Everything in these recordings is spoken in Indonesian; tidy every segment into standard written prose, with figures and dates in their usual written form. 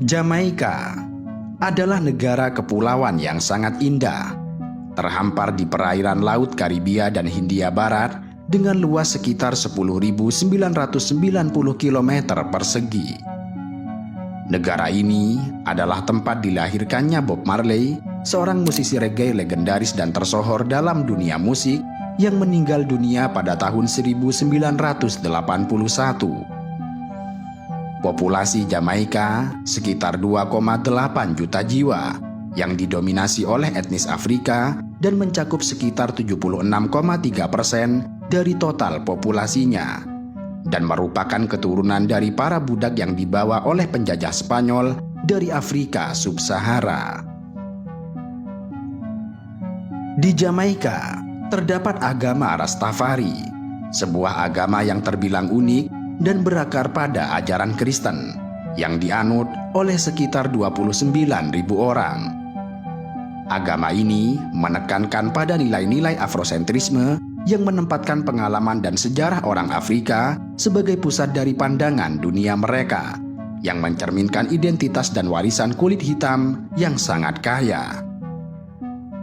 Jamaika adalah negara kepulauan yang sangat indah, terhampar di perairan Laut Karibia dan Hindia Barat dengan luas sekitar 10.990 km persegi. Negara ini adalah tempat dilahirkannya Bob Marley, seorang musisi reggae legendaris dan tersohor dalam dunia musik yang meninggal dunia pada tahun 1981. Populasi Jamaika sekitar 2,8 juta jiwa yang didominasi oleh etnis Afrika dan mencakup sekitar 76,3% dari total populasinya, dan merupakan keturunan dari para budak yang dibawa oleh penjajah Spanyol dari Afrika Sub-Sahara. Di Jamaika terdapat agama Rastafari, sebuah agama yang terbilang unik dan berakar pada ajaran Kristen yang dianut oleh sekitar 29.000 orang. Agama ini menekankan pada nilai-nilai afrosentrisme yang menempatkan pengalaman dan sejarah orang Afrika sebagai pusat dari pandangan dunia mereka, yang mencerminkan identitas dan warisan kulit hitam yang sangat kaya.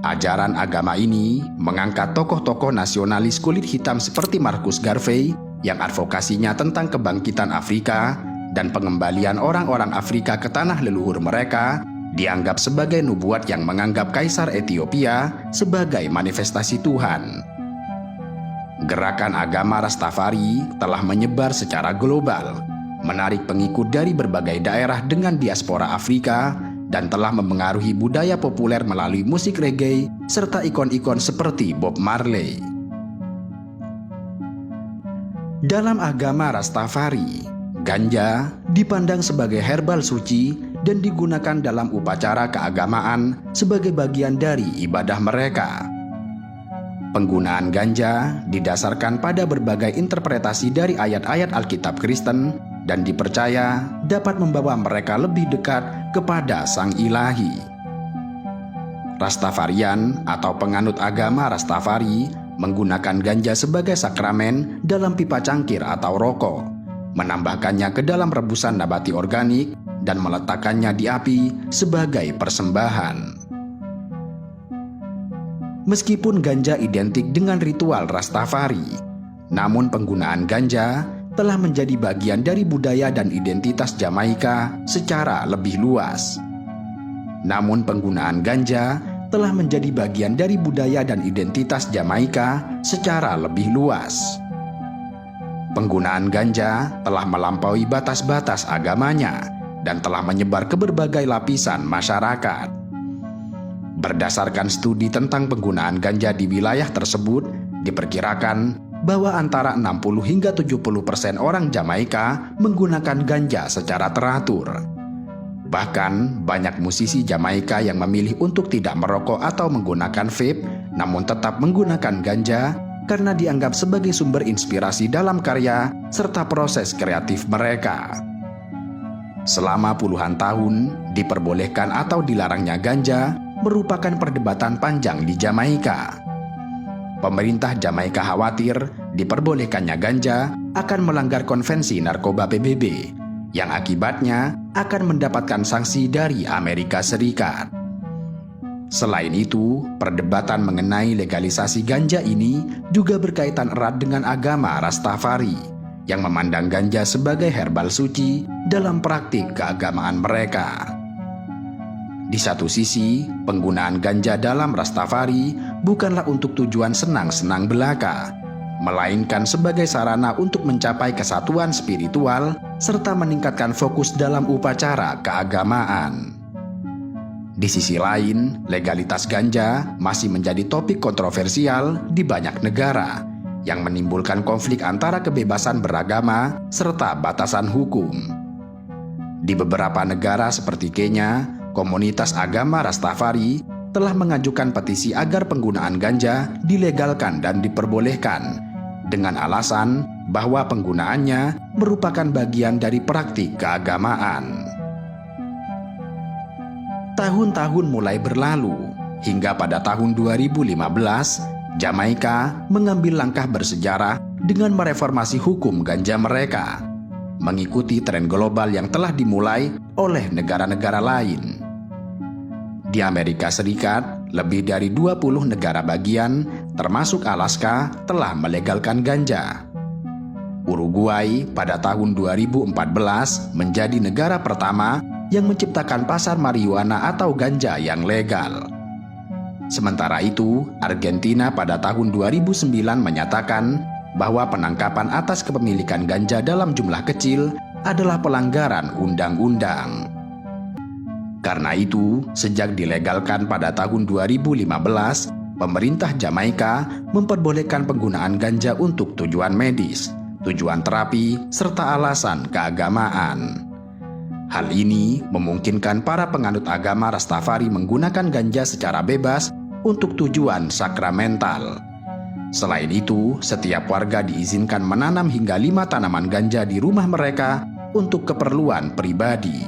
Ajaran agama ini mengangkat tokoh-tokoh nasionalis kulit hitam seperti Marcus Garvey yang advokasinya tentang kebangkitan Afrika dan pengembalian orang-orang Afrika ke tanah leluhur mereka dianggap sebagai nubuat yang menganggap Kaisar Ethiopia sebagai manifestasi Tuhan. Gerakan agama Rastafari telah menyebar secara global, menarik pengikut dari berbagai daerah dengan diaspora Afrika, dan telah memengaruhi budaya populer melalui musik reggae serta ikon-ikon seperti Bob Marley. Dalam agama Rastafari, ganja dipandang sebagai herbal suci dan digunakan dalam upacara keagamaan sebagai bagian dari ibadah mereka. Penggunaan ganja didasarkan pada berbagai interpretasi dari ayat-ayat Alkitab Kristen dan dipercaya dapat membawa mereka lebih dekat kepada Sang Ilahi. Rastafarian atau penganut agama Rastafari menggunakan ganja sebagai sakramen dalam pipa cangkir atau rokok, menambahkannya ke dalam rebusan nabati organik, dan meletakkannya di api sebagai persembahan. Meskipun ganja identik dengan ritual Rastafari, namun penggunaan ganja telah menjadi bagian dari budaya dan identitas Jamaika secara lebih luas. Namun penggunaan ganja telah menjadi bagian dari budaya dan identitas Jamaika secara lebih luas. Penggunaan ganja telah melampaui batas-batas agamanya dan telah menyebar ke berbagai lapisan masyarakat. Berdasarkan studi tentang penggunaan ganja di wilayah tersebut, diperkirakan bahwa antara 60 hingga 70% orang Jamaika menggunakan ganja secara teratur. Bahkan banyak musisi Jamaika yang memilih untuk tidak merokok atau menggunakan vape, namun tetap menggunakan ganja karena dianggap sebagai sumber inspirasi dalam karya serta proses kreatif mereka. Selama puluhan tahun, diperbolehkan atau dilarangnya ganja merupakan perdebatan panjang di Jamaika. Pemerintah Jamaika khawatir diperbolehkannya ganja akan melanggar konvensi narkoba PBB, yang akibatnya akan mendapatkan sanksi dari Amerika Serikat. Selain itu, perdebatan mengenai legalisasi ganja ini juga berkaitan erat dengan agama Rastafari, yang memandang ganja sebagai herbal suci dalam praktik keagamaan mereka. Di satu sisi, penggunaan ganja dalam Rastafari bukanlah untuk tujuan senang-senang belaka, melainkan sebagai sarana untuk mencapai kesatuan spiritual serta meningkatkan fokus dalam upacara keagamaan. Di sisi lain, legalitas ganja masih menjadi topik kontroversial di banyak negara yang menimbulkan konflik antara kebebasan beragama serta batasan hukum. Di beberapa negara seperti Kenya, komunitas agama Rastafari telah mengajukan petisi agar penggunaan ganja dilegalkan dan diperbolehkan dengan alasan bahwa penggunaannya merupakan bagian dari praktik keagamaan. Tahun-tahun mulai berlalu hingga pada tahun 2015, Jamaika mengambil langkah bersejarah dengan mereformasi hukum ganja mereka. mengikuti tren global yang telah dimulai oleh negara-negara lain. Di Amerika Serikat, lebih dari 20 negara bagian, termasuk Alaska, telah melegalkan ganja. Uruguay pada tahun 2014 menjadi negara pertama yang menciptakan pasar marijuana atau ganja yang legal. Sementara itu, Argentina pada tahun 2009 menyatakan bahwa penangkapan atas kepemilikan ganja dalam jumlah kecil adalah pelanggaran undang-undang. Karena itu, sejak dilegalkan pada tahun 2015, pemerintah Jamaika memperbolehkan penggunaan ganja untuk tujuan medis, tujuan terapi, serta alasan keagamaan. Hal ini memungkinkan para penganut agama Rastafari menggunakan ganja secara bebas untuk tujuan sakramental. Selain itu, setiap warga diizinkan menanam hingga 5 tanaman ganja di rumah mereka untuk keperluan pribadi.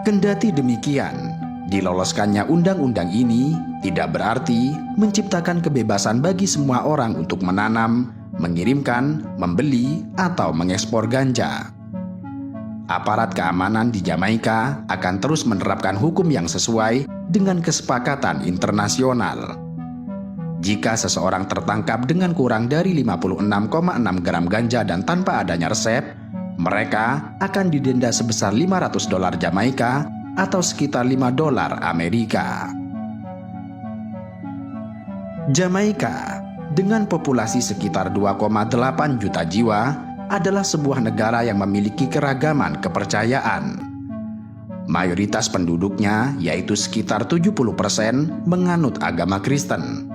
Kendati demikian, diloloskannya undang-undang ini tidak berarti menciptakan kebebasan bagi semua orang untuk menanam, mengirimkan, membeli, atau mengekspor ganja. Aparat keamanan di Jamaika akan terus menerapkan hukum yang sesuai dengan kesepakatan internasional. Jika seseorang tertangkap dengan kurang dari 56,6 gram ganja dan tanpa adanya resep, mereka akan didenda sebesar $500 Jamaika atau sekitar $5 Amerika. Jamaika dengan populasi sekitar 2,8 juta jiwa adalah sebuah negara yang memiliki keragaman kepercayaan. Mayoritas penduduknya, yaitu sekitar 70%, menganut agama Kristen.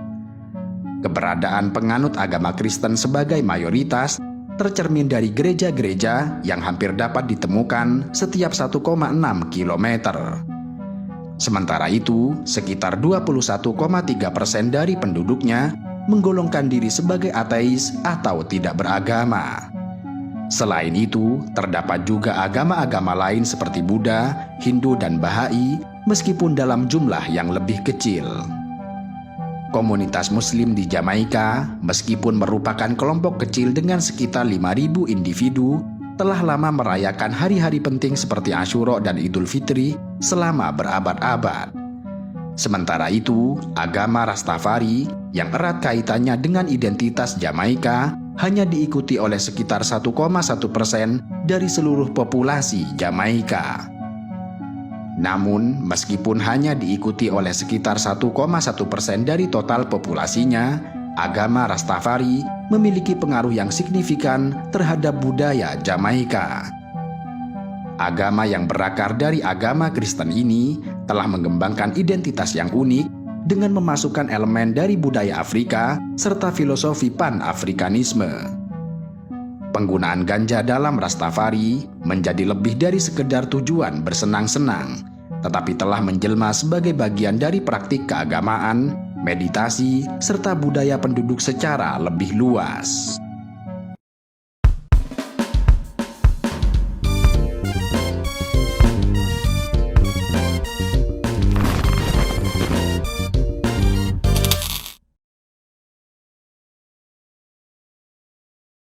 Keberadaan penganut agama Kristen sebagai mayoritas tercermin dari gereja-gereja yang hampir dapat ditemukan setiap 1,6 kilometer. Sementara itu, sekitar 21,3% dari penduduknya menggolongkan diri sebagai ateis atau tidak beragama. Selain itu, terdapat juga agama-agama lain seperti Buddha, Hindu, dan Bahai, meskipun dalam jumlah yang lebih kecil. Komunitas Muslim di Jamaika, meskipun merupakan kelompok kecil dengan sekitar 5.000 individu, telah lama merayakan hari-hari penting seperti Asyura dan Idul Fitri selama berabad-abad. Sementara itu, agama Rastafari yang erat kaitannya dengan identitas Jamaika hanya diikuti oleh sekitar 1,1% dari seluruh populasi Jamaika. Namun, meskipun hanya diikuti oleh sekitar 1,1% dari total populasinya, agama Rastafari memiliki pengaruh yang signifikan terhadap budaya Jamaika. Agama yang berakar dari agama Kristen ini telah mengembangkan identitas yang unik dengan memasukkan elemen dari budaya Afrika serta filosofi Pan-Afrikanisme. Penggunaan ganja dalam Rastafari menjadi lebih dari sekedar tujuan bersenang-senang, tetapi telah menjelma sebagai bagian dari praktik keagamaan, meditasi, serta budaya penduduk secara lebih luas.